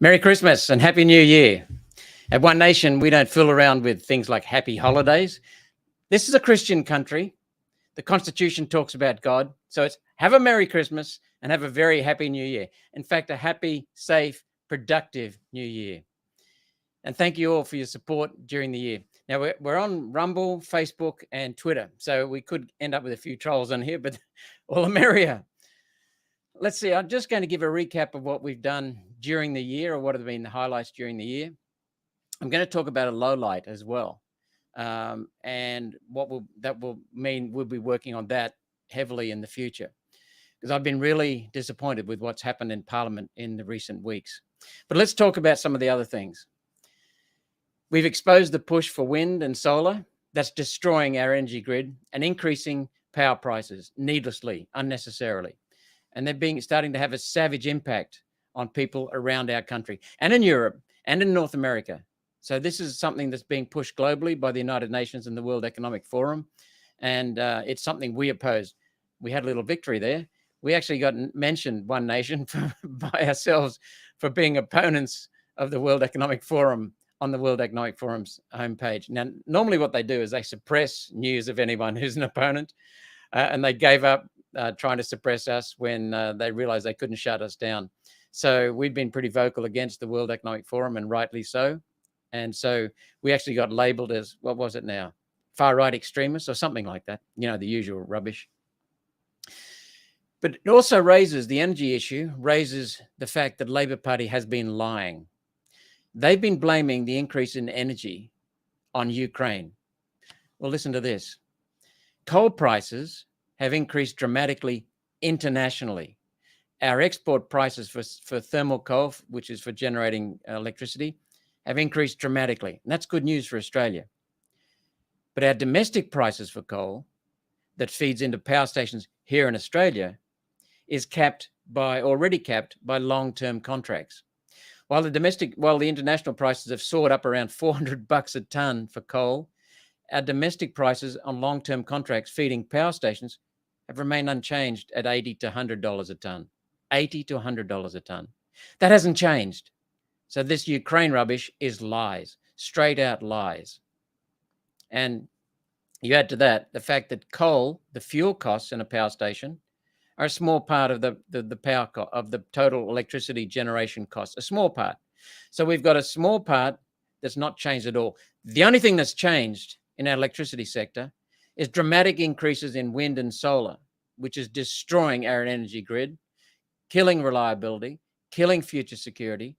Merry Christmas and Happy New Year. At One Nation, we don't fool around with things like happy holidays. This is a Christian country. The Constitution talks about God. So it's have a Merry Christmas and have a very happy New Year. In fact, a happy, safe, productive New Year. And thank you all for your support during the year. Now, we're on Rumble, Facebook, and Twitter. So we could end up with a few trolls on here, but all the merrier. Let's see, I'm just going to give a recap of what we've done during the year, or what have been the highlights during the year. I'm going to talk about a low light as well. And that will mean we'll be working on that heavily in the future, because I've been really disappointed with what's happened in Parliament in the recent weeks. But let's talk about some of the other things. We've exposed the push for wind and solar. That's destroying our energy grid and increasing power prices needlessly, unnecessarily. And they're starting to have a savage impact on people around our country and in Europe and in North America. So this is something that's being pushed globally by the United Nations and the World Economic Forum. And it's something we oppose. We had a little victory there. We actually got mentioned, One Nation, by ourselves for being opponents of the World Economic Forum on the World Economic Forum's homepage. Now, normally what they do is they suppress news of anyone who's an opponent, and they gave up trying to suppress us when they realized they couldn't shut us down. So we've been pretty vocal against the World Economic Forum, and rightly so. And so we actually got labeled as, what was it now? Far-right extremists or something like that. You know, the usual rubbish. But it also raises the energy issue, raises the fact that Labor Party has been lying. They've been blaming the increase in energy on Ukraine. Well, listen to this. Coal prices have increased dramatically internationally. Our export prices for thermal coal, which is for generating electricity, have increased dramatically. And that's good news for Australia. But our domestic prices for coal that feeds into power stations here in Australia is already capped by long-term contracts. While the international prices have soared up around $400 a ton for coal, our domestic prices on long-term contracts feeding power stations have remained unchanged at $80 to $100 a ton. $80 to $100 a ton. That hasn't changed. So this Ukraine rubbish is lies, straight out lies. And you add to that the fact that coal, the fuel costs in a power station, are a small part of the power of the total electricity generation cost, a small part. So we've got a small part that's not changed at all. The only thing that's changed in our electricity sector is dramatic increases in wind and solar, which is destroying our energy grid, killing reliability, killing future security,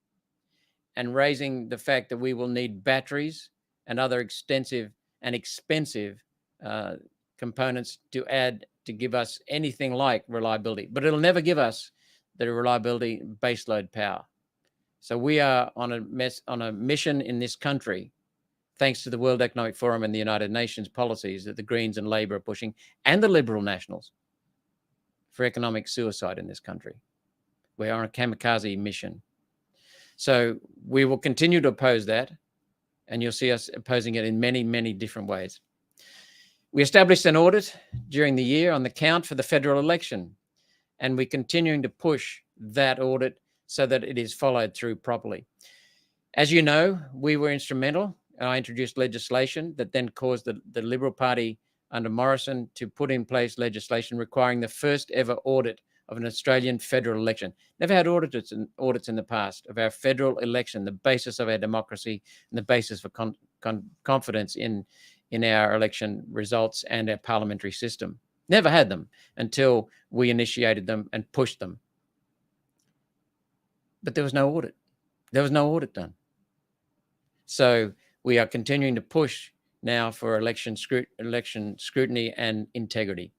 and raising the fact that we will need batteries and other extensive and expensive components to give us anything like reliability. But it'll never give us the reliability baseload power. So we are on a mission in this country, thanks to the World Economic Forum and the United Nations policies that the Greens and Labor are pushing, and the Liberal Nationals, for economic suicide in this country. We're on a kamikaze mission. So we will continue to oppose that, and you'll see us opposing it in many, many different ways. We established an audit during the year on the count for the federal election, and we're continuing to push that audit so that it is followed through properly. As you know, we were instrumental, and I introduced legislation that then caused the Liberal Party under Morrison to put in place legislation requiring the first ever audit of an Australian federal election. Never had audits in the past of our federal election, the basis of our democracy and the basis for confidence in our election results and our parliamentary system. Never had them until we initiated them and pushed them. But there was no audit. There was no audit done. So we are continuing to push now for election scrutiny and integrity.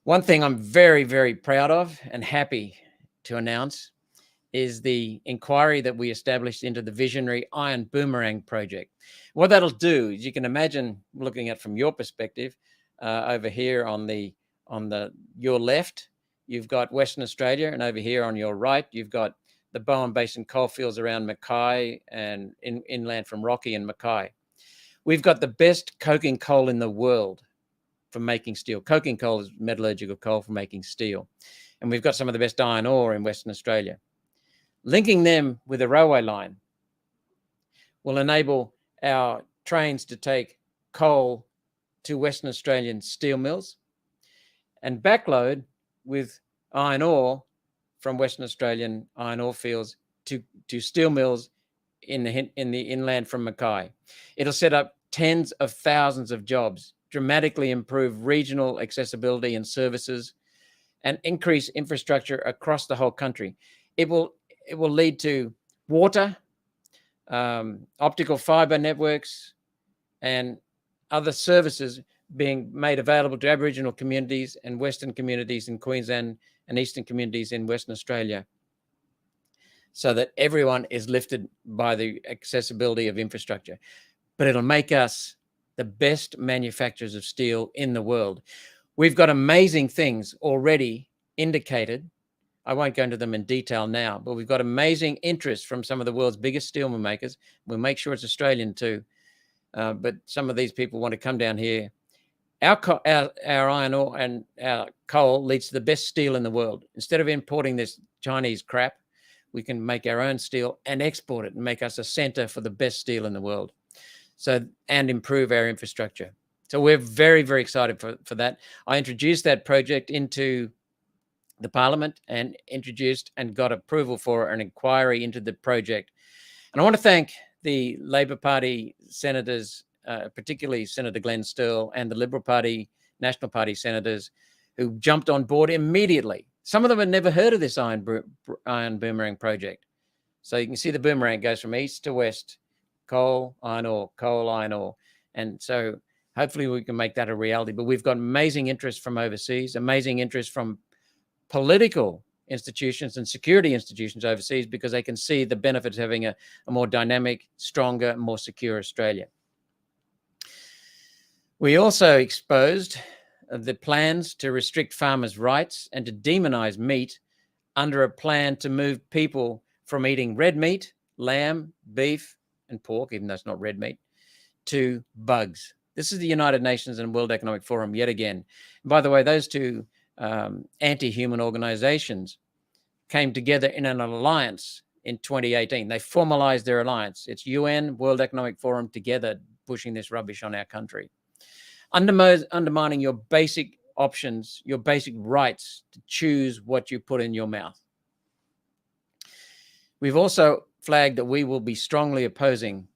One thing I'm very, very proud of and happy to announce is the inquiry that we established into the visionary Iron Boomerang project. What that'll do is, you can imagine, looking at from your perspective, over here on your left, you've got Western Australia, and over here on your right, you've got the Bowen Basin coalfields around Mackay and inland from Rocky and Mackay. We've got the best coking coal in the world for making steel. Coking coal is metallurgical coal for making steel. And we've got some of the best iron ore in Western Australia. Linking them with a railway line will enable our trains to take coal to Western Australian steel mills and backload with iron ore from Western Australian iron ore fields to steel mills in the inland from Mackay. It'll set up tens of thousands of jobs, dramatically improve regional accessibility and services, and increase infrastructure across the whole country. It will lead to water, optical fiber networks, and other services being made available to Aboriginal communities and Western communities in Queensland and Eastern communities in Western Australia, so that everyone is lifted by the accessibility of infrastructure. But it'll make us the best manufacturers of steel in the world. We've got amazing things already indicated. I won't go into them in detail now, but we've got amazing interest from some of the world's biggest steel makers. We'll make sure it's Australian too. But some of these people want to come down here. Our iron ore and our coal leads to the best steel in the world. Instead of importing this Chinese crap, we can make our own steel and export it and make us a center for the best steel in the world. So, and improve our infrastructure. So we're very, very excited for that. I introduced that project into the Parliament and introduced and got approval for an inquiry into the project. And I want to thank the Labor Party senators, particularly Senator Glenn Sterle, and the Liberal Party, National Party senators who jumped on board immediately. Some of them had never heard of this Iron Boomerang project. So you can see the boomerang goes from east to west, coal, iron ore. And so hopefully we can make that a reality. But we've got amazing interest from overseas, amazing interest from political institutions and security institutions overseas, because they can see the benefits of having a more dynamic, stronger, more secure Australia. We also exposed the plans to restrict farmers' rights and to demonize meat under a plan to move people from eating red meat, lamb, beef, and pork, even though it's not red meat, to bugs. This is the United Nations and World Economic Forum yet again. And by the way, those two anti-human organizations came together in an alliance in 2018. They formalized their alliance. It's UN, World Economic Forum together pushing this rubbish on our country. Undermining your basic options, your basic rights to choose what you put in your mouth. We've also flagged that we will be strongly opposing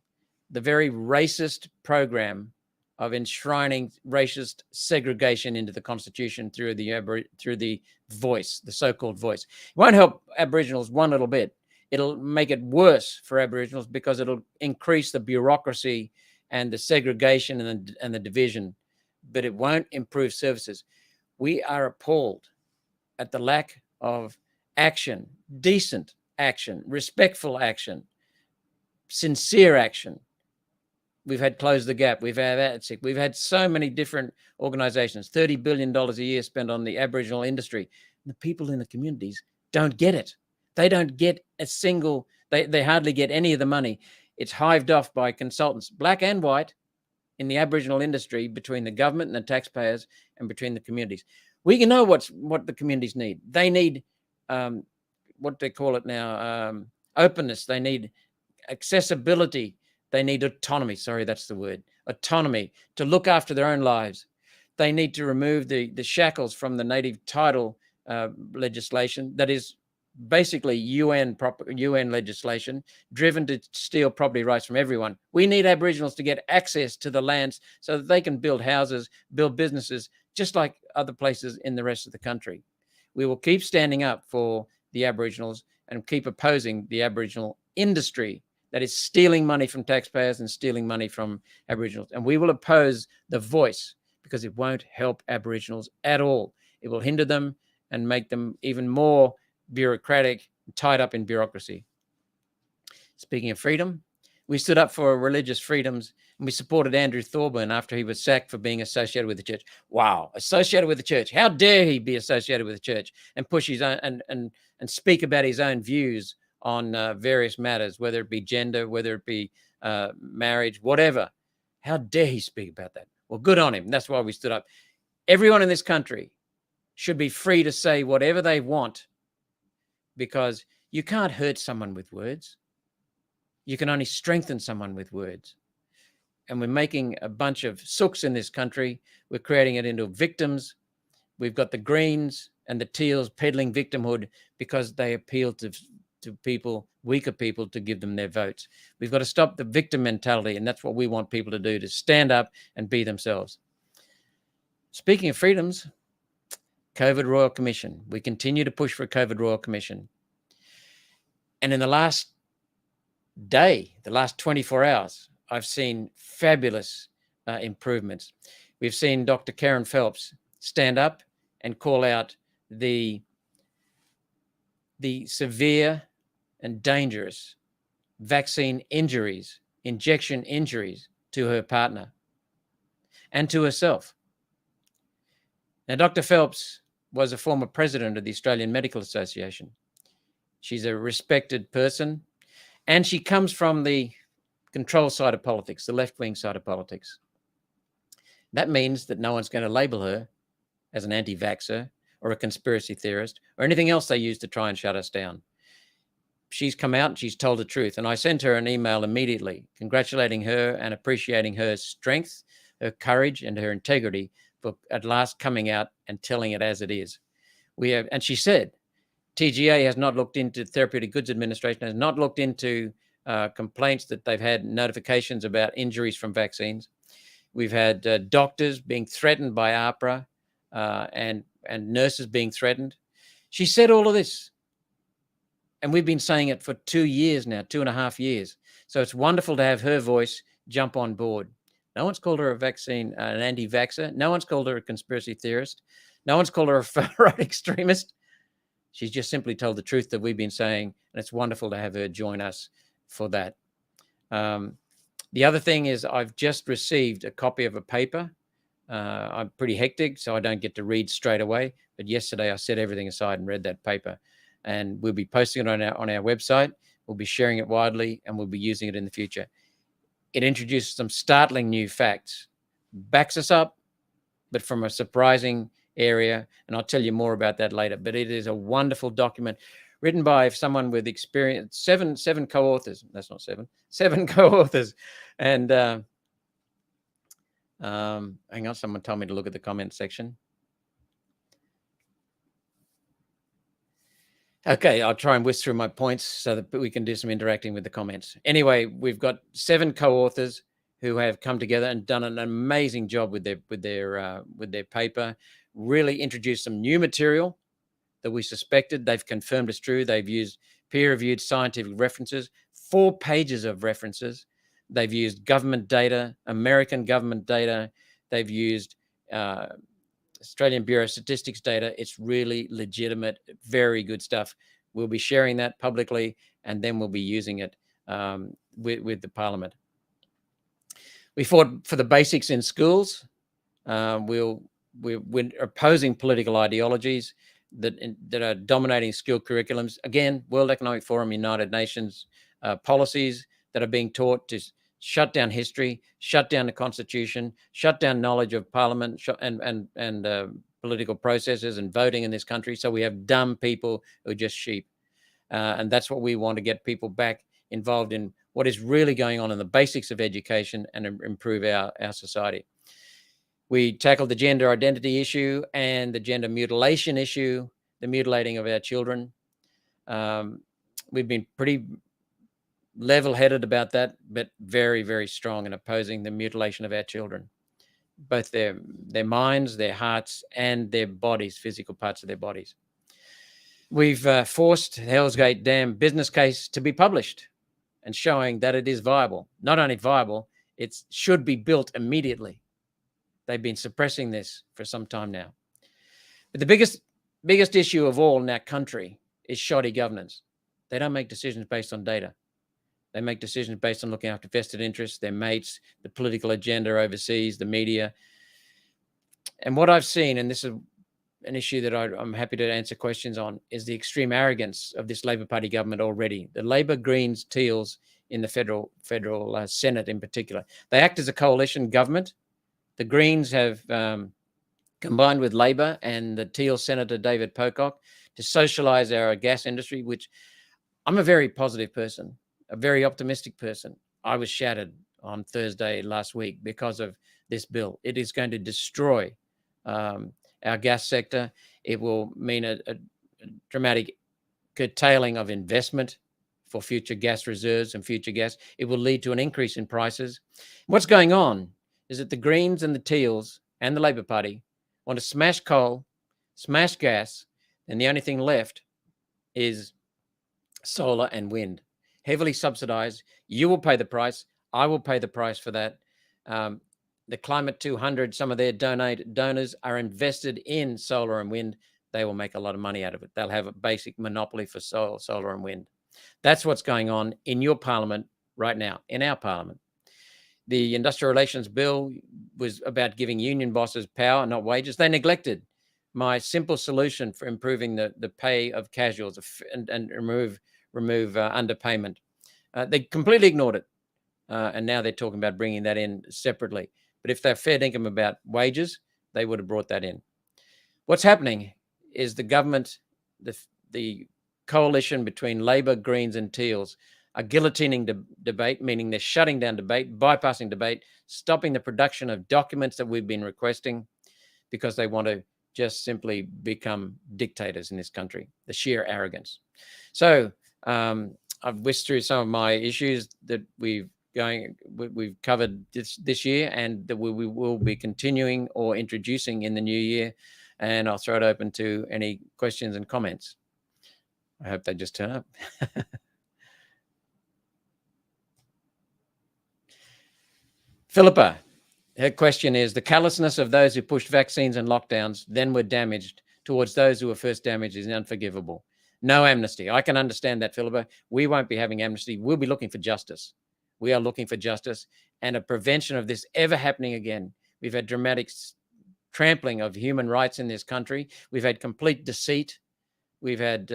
the very racist program of enshrining racist segregation into the Constitution through the voice, the so-called voice. It won't help Aboriginals one little bit. It'll make it worse for Aboriginals because it'll increase the bureaucracy and the segregation and the division, but it won't improve services. We are appalled at the lack of action, decent action, respectful action, sincere action. We've had Close the Gap. We've had ATSIC. We've had so many different organizations, $30 billion a year spent on the Aboriginal industry. The people in the communities don't get it. They don't get a single, they hardly get any of the money. It's hived off by consultants, black and white, in the Aboriginal industry, between the government and the taxpayers and between the communities. We can know what the communities need. They need, what they call it now, openness. They need accessibility. They need autonomy. Sorry, that's the word. Autonomy to look after their own lives. They need to remove the shackles from the native title legislation that is basically UN legislation driven to steal property rights from everyone. We need Aboriginals to get access to the lands so that they can build houses, build businesses, just like other places in the rest of the country. We will keep standing up for the Aboriginals and keep opposing the Aboriginal industry that is stealing money from taxpayers and stealing money from Aboriginals. And we will oppose the voice because it won't help Aboriginals at all. It will hinder them and make them even more bureaucratic, tied up in bureaucracy. Speaking of freedom, we stood up for religious freedoms and we supported Andrew Thorburn after he was sacked for being associated with the church. Wow, associated with the church. How dare he be associated with the church and push his own and speak about his own views on various matters, whether it be gender, whether it be marriage, whatever. How dare he speak about that? Well, good on him. That's why we stood up. Everyone in this country should be free to say whatever they want, because You can't hurt someone with words. You can only strengthen someone with words. And we're making a bunch of sooks in this country. We're creating it into victims. We've got the Greens and the Teals peddling victimhood because they appeal to people, weaker people, to give them their votes. We've got to stop the victim mentality, and that's what we want people to do, to stand up and be themselves. Speaking of freedoms, COVID Royal Commission. We continue to push for a COVID Royal Commission. And in the last day, the last 24 hours, I've seen fabulous improvements. We've seen Dr. Karen Phelps stand up and call out the severe and dangerous vaccine injuries, injection injuries to her partner and to herself. Now, Dr. Phelps was a former president of the Australian Medical Association. She's a respected person, and she comes from the control side of politics, the left-wing side of politics. That means that no one's going to label her as an anti-vaxxer or a conspiracy theorist or anything else they use to try and shut us down. She's come out and she's told the truth. And I sent her an email immediately congratulating her and appreciating her strength, her courage, and her integrity for at last coming out and telling it as it is. And she said, TGA has not looked into, Therapeutic Goods Administration has not looked into complaints that they've had notifications about injuries from vaccines. We've had doctors being threatened by AHPRA and nurses being threatened. She said all of this. And we've been saying it for 2 years now, 2.5 years. So it's wonderful to have her voice jump on board. No one's called her an anti-vaxxer. No one's called her a conspiracy theorist. No one's called her a far-right extremist. She's just simply told the truth that we've been saying, and it's wonderful to have her join us for that. The other thing is I've just received a copy of a paper. I'm pretty hectic, so I don't get to read straight away. But yesterday I set everything aside and read that paper. And we'll be posting it on our website. We'll be sharing it widely, and we'll be using it in the future. It introduces some startling new facts, backs us up, but from a surprising area. And I'll tell you more about that later. But it is a wonderful document written by someone with experience, seven co-authors. That's not seven co-authors. And hang on, someone told me to look at the comment section. Okay, I'll try and whisk through my points so that we can do some interacting with the comments. Anyway, we've got 7 co-authors who have come together and done an amazing job with their paper. Really introduced some new material that we suspected. They've confirmed it's true. They've used peer-reviewed scientific references, 4 pages of references. They've used government data, American government data. They've used Australian Bureau of Statistics data. It's really legitimate, very good stuff. We'll be sharing that publicly, and then we'll be using it with the Parliament. We fought for the basics in schools. We're opposing political ideologies that are dominating school curriculums. Again, World Economic Forum, United Nations policies that are being taught to shut down history, shut down the Constitution, shut down knowledge of Parliament and political processes and voting in this country. So we have dumb people who are just sheep. And that's what we want to get people back involved in what is really going on in the basics of education and improve our society. We tackled the gender identity issue and the gender mutilation issue, the mutilating of our children. We've been pretty level-headed about that, but very, very strong in opposing the mutilation of our children, both their minds, their hearts, and their bodies, physical parts of their bodies. We've forced the Hell's Gate Dam business case to be published and showing that it is viable. Not only viable, it should be built immediately. They've been suppressing this for some time now. But the biggest issue of all in our country is shoddy governance. They don't make decisions based on data. They make decisions based on looking after vested interests, their mates, the political agenda overseas, the media. And what I've seen, and this is an issue that I'm happy to answer questions on, is the extreme arrogance of this Labor Party government already. The Labor, Greens, Teals in the federal Senate in particular. They act as a coalition government. The Greens have combined with Labor and the Teal Senator David Pocock to socialise our gas industry, which I'm a very positive person, a very optimistic person. I was shattered on Thursday last week because of this bill. It is going to destroy our gas sector. It will mean a dramatic curtailing of investment for future gas reserves and future gas. It will lead to an increase in prices. What's going on is that the Greens and the Teals and the Labor Party want to smash coal, smash gas, and the only thing left is solar and wind, heavily subsidized. You will pay the price. I will pay the price for that. The Climate 200, some of their donors are invested in solar and wind. They will make a lot of money out of it. They'll have a basic monopoly for solar and wind. That's what's going on in your parliament right now, in our parliament. The Industrial Relations Bill was about giving union bosses power, not wages. They neglected my simple solution for improving the pay of casuals and remove underpayment. They completely ignored it. And now they're talking about bringing that in separately. But if they're fair dinkum about wages, they would have brought that in. What's happening is the government, the coalition between Labor, Greens and Teals are guillotining debate, meaning they're shutting down debate, bypassing debate, stopping the production of documents that we've been requesting because they want to just simply become dictators in this country, the sheer arrogance. So I've whisked through some of my issues that we've covered this year and that we will be continuing or introducing in the new year. And I'll throw it open to any questions and comments. I hope they just turn up. Philippa, her question is, the callousness of those who pushed vaccines and lockdowns then were damaged towards those who were first damaged is unforgivable. No amnesty. I can understand that, Philippa. We won't be having amnesty. We'll be looking for justice. We are looking for justice and a prevention of this ever happening again. We've had dramatic trampling of human rights in this country. We've had complete deceit. We've had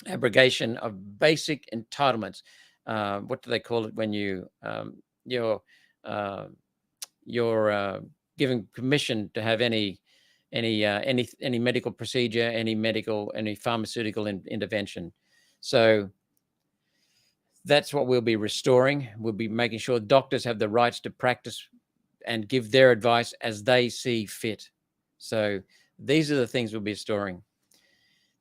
abrogation of basic entitlements. What do they call it when you're given permission to have any medical procedure, any pharmaceutical intervention? So that's what we'll be restoring. We'll be making sure doctors have the rights to practice and give their advice as they see fit. So these are the things we'll be restoring.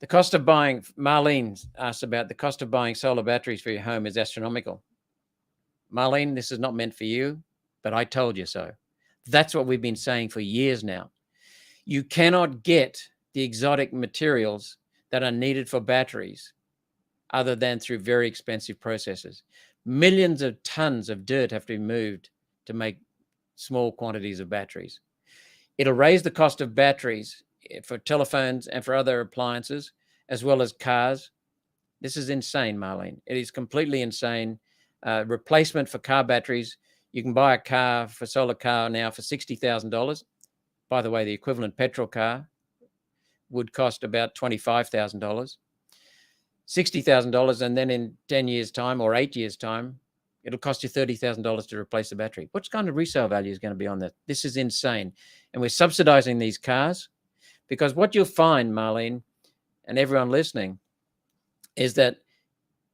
The cost of buying, Marlene asked about the cost of buying solar batteries for your home is astronomical. Marlene, this is not meant for you, but I told you so. That's what we've been saying for years now. You cannot get the exotic materials that are needed for batteries other than through very expensive processes. Millions of tons of dirt have to be moved to make small quantities of batteries. It'll raise the cost of batteries for telephones and for other appliances, as well as cars. This is insane, Marlene. It is completely insane. Replacement for car batteries. You can buy a car for solar car now for $60,000. By the way, the equivalent petrol car would cost about $25,000. $60,000, and then in 10 years' time or 8 years' time, it'll cost you $30,000 to replace the battery. What kind of resale value is going to be on that? This is insane. And we're subsidizing these cars because what you'll find, Marlene, and everyone listening, is that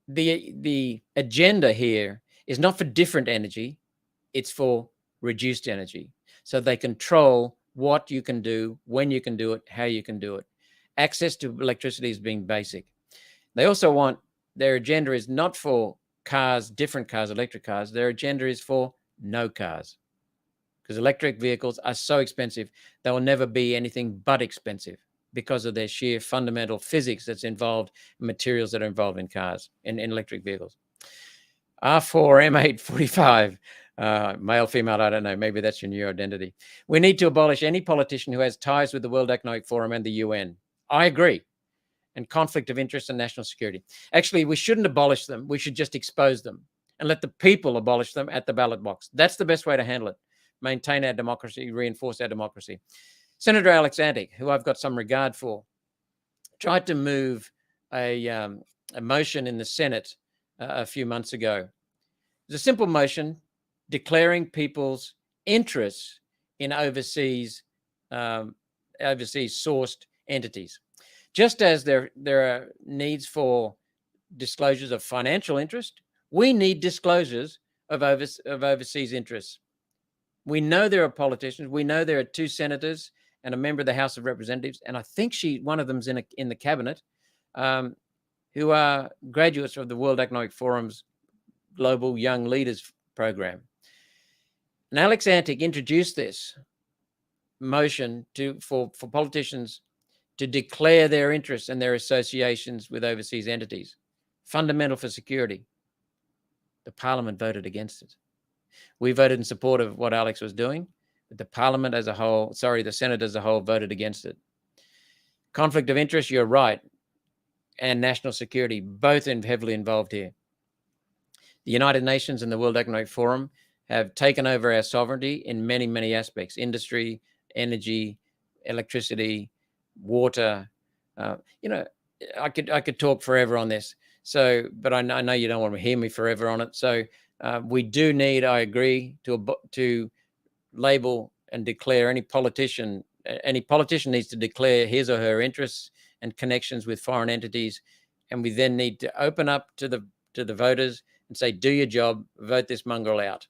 the agenda here is not for different energy, it's for reduced energy. So they control what you can do, when you can do it, how you can do it. Access to electricity is being basic. They also want, their agenda is not for cars, different cars, electric cars. Their agenda is for no cars, because electric vehicles are so expensive. They will never be anything but expensive because of their sheer fundamental physics that's involved, materials that are involved in cars, in electric vehicles. R4M845, male, female, I don't know. Maybe that's your new identity. We need to abolish any politician who has ties with the World Economic Forum and the UN. I agree. And conflict of interest and national security. Actually, we shouldn't abolish them. We should just expose them and let the people abolish them at the ballot box. That's the best way to handle it. Maintain our democracy, reinforce our democracy. Senator Alex Antic, who I've got some regard for, tried to move a motion in the Senate a few months ago. It's a simple motion declaring people's interests in overseas sourced entities. Just as there are needs for disclosures of financial interest. We need disclosures of overseas interests. We know there are politicians. We know there are 2 senators and a member of the House of Representatives, and I think one of them's in the cabinet, who are graduates of the World Economic Forum's Global Young Leaders Program. And Alex Antic introduced this motion for politicians to declare their interests and their associations with overseas entities, fundamental for security. The Parliament voted against it. We voted in support of what Alex was doing, but the Parliament as a whole, the Senate as a whole voted against it. Conflict of interest, you're right, and national security, both heavily involved here. The United Nations and the World Economic Forum have taken over our sovereignty in many, many aspects: industry, energy, electricity, water. I could talk forever on this. So, but I know you don't want to hear me forever on it. So we do need, I agree, to label and declare any politician needs to declare his or her interests and connections with foreign entities. And we then need to open up to the voters and say, do your job, vote this mongrel out.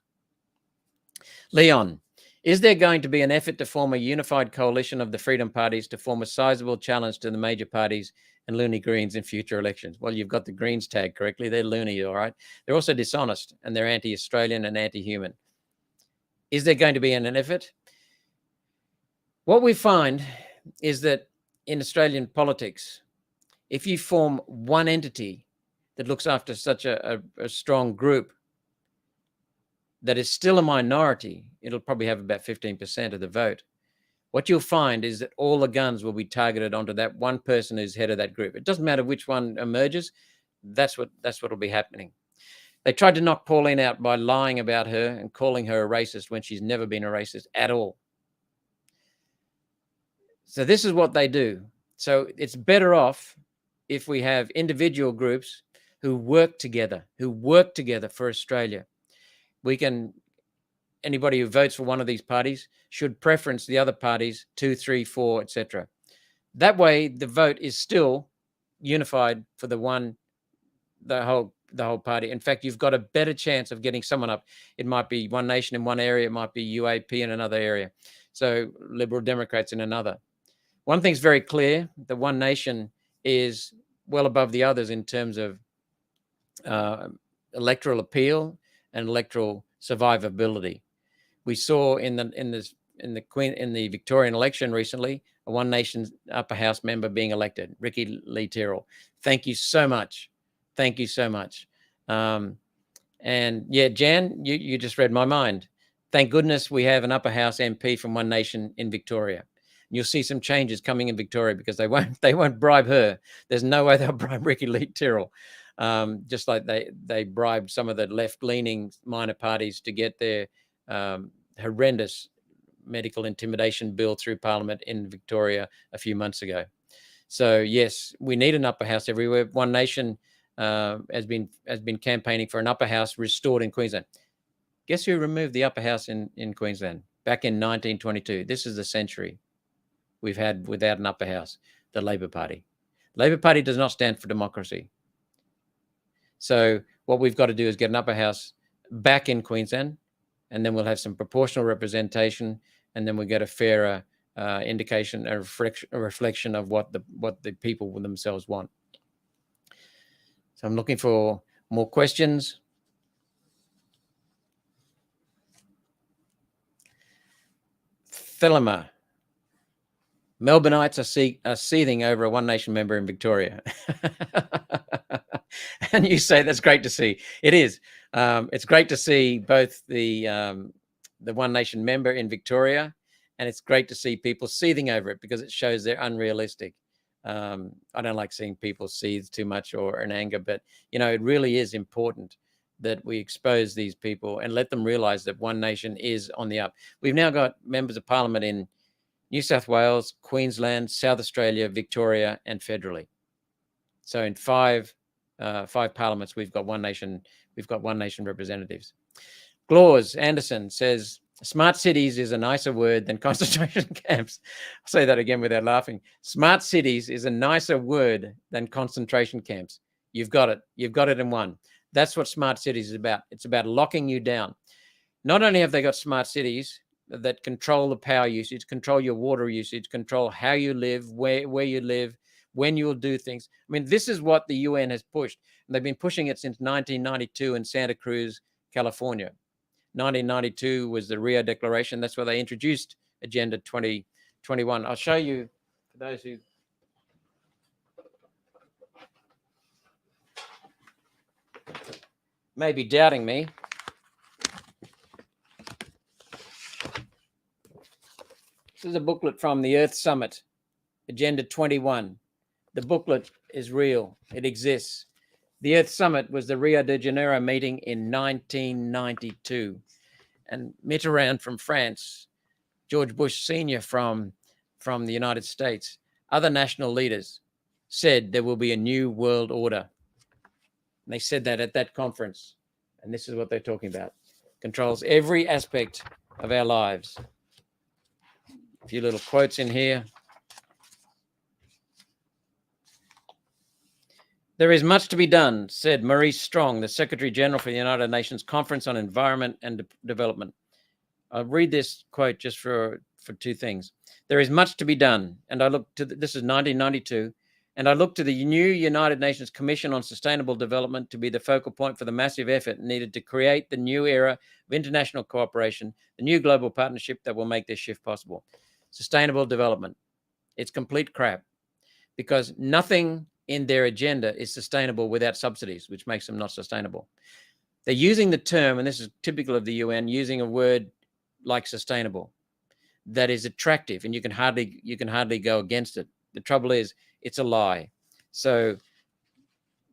Leon, is there going to be an effort to form a unified coalition of the freedom parties to form a sizable challenge to the major parties and loony Greens in future elections? Well, you've got the Greens tagged correctly. They're loony, all right. They're also dishonest, and they're anti-Australian and anti-human. Is there going to be an effort? What we find is that in Australian politics, if you form one entity that looks after such a strong group that is still a minority, it'll probably have about 15% of the vote. What you'll find is that all the guns will be targeted onto that one person who's head of that group. It doesn't matter which one emerges. That's what'll be happening. They tried to knock Pauline out by lying about her and calling her a racist when she's never been a racist at all. So this is what they do. So it's better off if we have individual groups who work together for Australia. Anybody who votes for one of these parties should preference the other parties, 2, 3, 4, etc. That way, the vote is still unified for the whole party. In fact, you've got a better chance of getting someone up. It might be One Nation in one area, it might be UAP in another area. So Liberal Democrats in another. One thing's very clear: the One Nation is well above the others in terms of electoral appeal and electoral survivability. We saw in the Victorian election recently, a One Nation upper house member being elected, Ricky Lee Tyrrell. Thank you so much. Thank you so much. And yeah, Jan, you just read my mind. Thank goodness we have an upper house MP from One Nation in Victoria. You'll see some changes coming in Victoria because they won't bribe her. There's no way they'll bribe Ricky Lee Tyrrell. Just like they bribed some of the left-leaning minor parties to get their horrendous medical intimidation bill through Parliament in Victoria a few months ago. So yes, we need an upper house everywhere. One Nation has been campaigning for an upper house restored in Queensland. Guess who removed the upper house in Queensland back in 1922? This is the century we've had without an upper house. The Labor Party. Labor Party does not stand for democracy. So what we've got to do is get an upper house back in Queensland, and then we'll have some proportional representation, and then we'll get a fairer indication, a reflection of what the people themselves want. So I'm looking for more questions. Thelema. Melbourneites are seething over a One Nation member in Victoria. And you say that's great to see. It is. It's great to see both the One Nation member in Victoria, and it's great to see people seething over it because it shows they're unrealistic. I don't like seeing people seethe too much or in anger, but it really is important that we expose these people and let them realize that One Nation is on the up. We've now got members of Parliament in New South Wales, Queensland, South Australia, Victoria, and federally. So in five parliaments, we've got One Nation. We've got One Nation representatives. Glaws Anderson says, "Smart cities is a nicer word than concentration camps." I'll say that again without laughing. Smart cities is a nicer word than concentration camps. You've got it. You've got it in one. That's what smart cities is about. It's about locking you down. Not only have they got smart cities that control the power usage, control your water usage, control how you live, where you live, when you'll do things. I mean, this is what the UN has pushed. And they've been pushing it since 1992 in Santa Cruz, California. 1992 was the Rio Declaration. That's where they introduced Agenda 2021. I'll show you, for those who may be doubting me. This is a booklet from the Earth Summit, Agenda 21. The booklet is real. It exists. The Earth Summit was the Rio de Janeiro meeting in 1992. And Mitterrand from France, George Bush Sr. from the United States, other national leaders said there will be a new world order. And they said that at that conference. And this is what they're talking about. Controls every aspect of our lives. A few little quotes in here. There is much to be done, said Maurice Strong, the Secretary General for the United Nations Conference on Environment and Development. I'll read this quote just for two things. There is much to be done. And I look to, this is 1992, and I look to the new United Nations Commission on Sustainable Development to be the focal point for the massive effort needed to create the new era of international cooperation, the new global partnership that will make this shift possible. Sustainable development. It's complete crap, because nothing in their agenda is sustainable without subsidies, which makes them not sustainable. They're using the term, and this is typical of the UN, using a word like sustainable that is attractive, and you can hardly go against it. The trouble is, it's a lie. So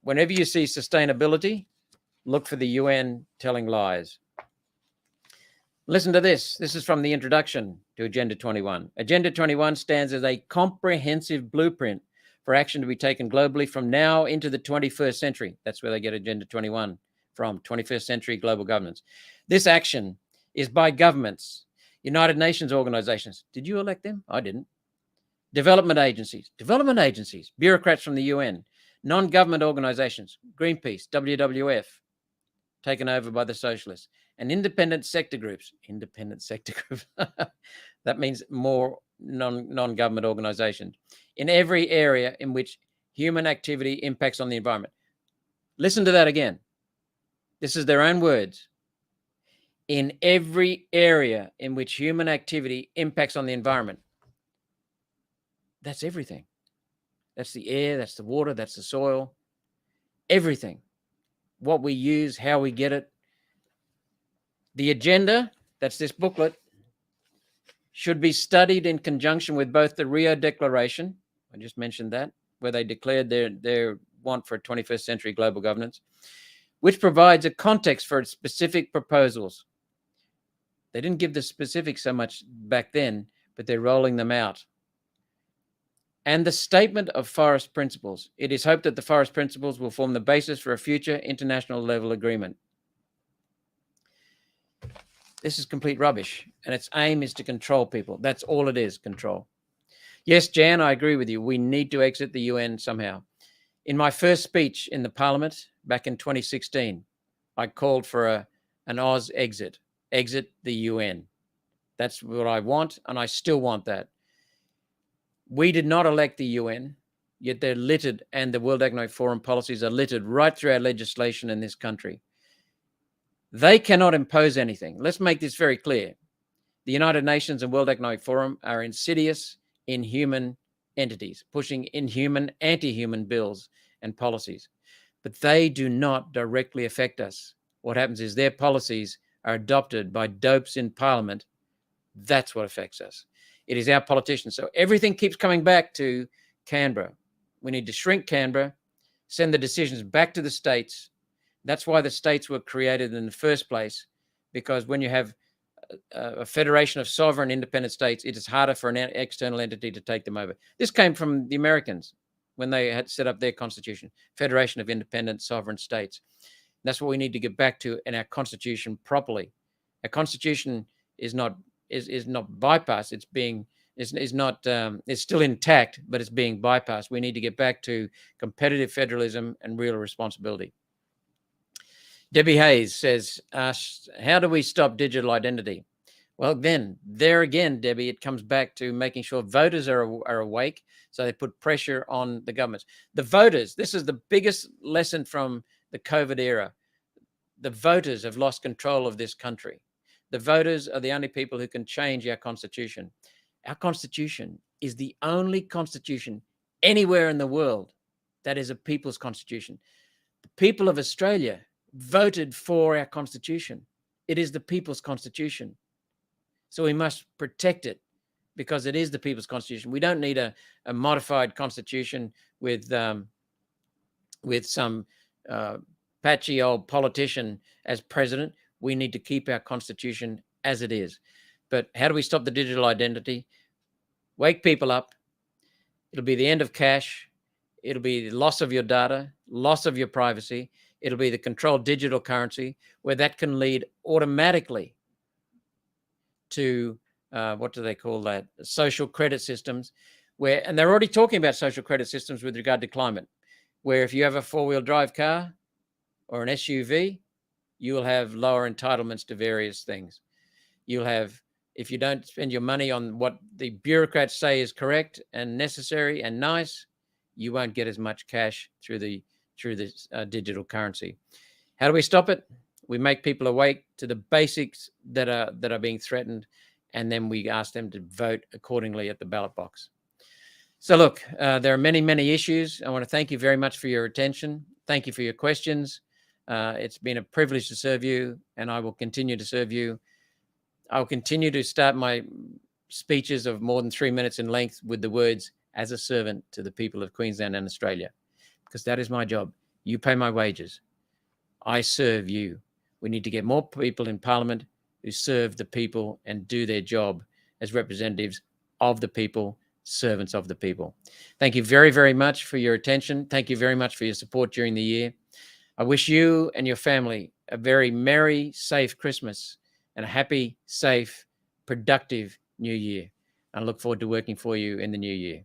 whenever you see sustainability, look for the UN telling lies. Listen to this. This is from the introduction to Agenda 21. Agenda 21 stands as a comprehensive blueprint for action to be taken globally from now into the 21st century. That's where they get Agenda 21 from, 21st century global governance. This action is by governments, United Nations organizations. Did you elect them? I didn't. Development agencies, bureaucrats from the UN, non-government organizations, Greenpeace, WWF, taken over by the socialists, and independent sector groups. That means more non-government organizations in every area in which human activity impacts on the environment. Listen to that again. This is their own words. In every area in which human activity impacts on the environment. That's everything. That's the air, that's the water, that's the soil, everything. What we use, how we get it. The agenda, that's this booklet, should be studied in conjunction with both the Rio Declaration, I just mentioned that, where they declared their want for a 21st century global governance, which provides a context for its specific proposals. They didn't give the specifics so much back then, but they're rolling them out. And the Statement of Forest Principles. It is hoped that the Forest Principles will form the basis for a future international level agreement. This is complete rubbish, and its aim is to control people. That's all it is, control. Yes, Jan, I agree with you. We need to exit the UN somehow. In my first speech in the Parliament back in 2016, I called for an Oz exit the UN. That's what I want, and I still want that. We did not elect the UN, yet they're littered, and the World Economic Forum policies are littered right through our legislation in this country. They cannot impose anything. Let's make this very clear. The United Nations and World Economic Forum are insidious, inhuman entities, pushing inhuman, anti-human bills and policies. But they do not directly affect us. What happens is their policies are adopted by dopes in Parliament. That's what affects us. It is our politicians. So everything keeps coming back to Canberra. We need to shrink Canberra, send the decisions back to the states. That's why the states were created in the first place, because when you have a federation of sovereign independent states, it is harder for an external entity to take them over. This came from the Americans when they had set up their constitution, Federation of Independent Sovereign States. That's what we need to get back to in our constitution properly. Our constitution is not bypassed. It's being is not, is still intact, but it's being bypassed. We need to get back to competitive federalism and real responsibility. Debbie Hayes says, how do we stop digital identity? Well, then, there again, Debbie, it comes back to making sure voters are awake, so they put pressure on the governments. The voters, this is the biggest lesson from the COVID era. The voters have lost control of this country. The voters are the only people who can change our constitution. Our constitution is the only constitution anywhere in the world that is a people's constitution. The people of Australia voted for our constitution. It is the people's constitution. So we must protect it because it is the people's constitution. We don't need a modified constitution with some patchy old politician as president. We need to keep our constitution as it is. But how do we stop the digital identity? Wake people up. It'll be the end of cash. It'll be the loss of your data, loss of your privacy. It'll be the controlled digital currency, where that can lead automatically to what do they call that? Social credit systems, and they're already talking about social credit systems with regard to climate, where if you have a four-wheel drive car or an SUV, you will have lower entitlements to various things. You'll have, if you don't spend your money on what the bureaucrats say is correct and necessary and nice, you won't get as much cash through this digital currency. How do we stop it? We make people awake to the basics that are being threatened, and then we ask them to vote accordingly at the ballot box. So look, there are many, many issues. I want to thank you very much for your attention. Thank you for your questions. It's been a privilege to serve you, and I will continue to serve you. I'll continue to start my speeches of more than 3 minutes in length with the words, as a servant to the people of Queensland and Australia, because that is my job. You pay my wages. I serve you. We need to get more people in Parliament who serve the people and do their job as representatives of the people, servants of the people. Thank you very, very much for your attention. Thank you very much for your support during the year. I wish you and your family a very merry, safe Christmas and a happy, safe, productive New Year. I look forward to working for you in the new year.